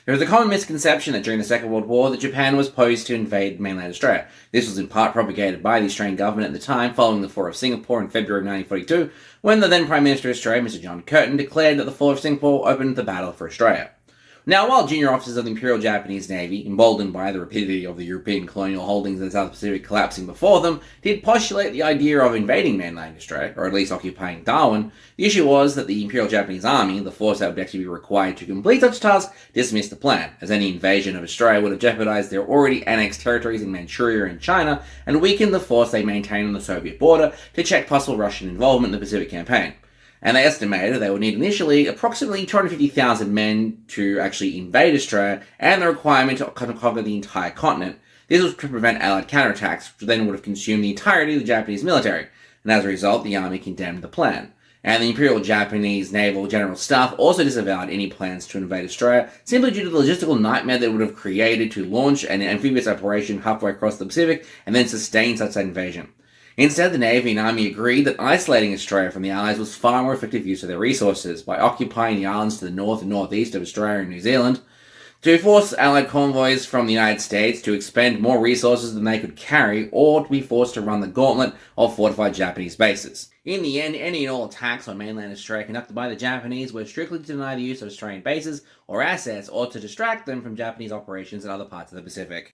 There is a common misconception that during the Second World War that Japan was posed to invade mainland Australia. This was in part propagated by the Australian government at the time following the fall of Singapore in February of 1942, when the then Prime Minister of Australia, Mr. John Curtin, declared that the fall of Singapore opened the battle for Australia. Now, while junior officers of the Imperial Japanese Navy, emboldened by the rapidity of the European colonial holdings in the South Pacific collapsing before them, did postulate the idea of invading mainland Australia, or at least occupying Darwin, the issue was that the Imperial Japanese Army, the force that would actually be required to complete such a task, dismissed the plan, as any invasion of Australia would have jeopardized their already annexed territories in Manchuria and China, and weakened the force they maintained on the Soviet border to check possible Russian involvement in the Pacific Campaign. And they estimated they would need initially approximately 250,000 men to actually invade Australia, and the requirement to conquer the entire continent. This was to prevent Allied counterattacks, which then would have consumed the entirety of the Japanese military, and as a result, the army condemned the plan. And the Imperial Japanese Naval General Staff also disavowed any plans to invade Australia, simply due to the logistical nightmare that would have created to launch an amphibious operation halfway across the Pacific and then sustain such an invasion. Instead, the Navy and Army agreed that isolating Australia from the Allies was far more effective use of their resources, by occupying the islands to the north and northeast of Australia and New Zealand, to force Allied convoys from the United States to expend more resources than they could carry, or to be forced to run the gauntlet of fortified Japanese bases. In the end, any and all attacks on mainland Australia conducted by the Japanese were strictly to deny the use of Australian bases or assets, or to distract them from Japanese operations in other parts of the Pacific.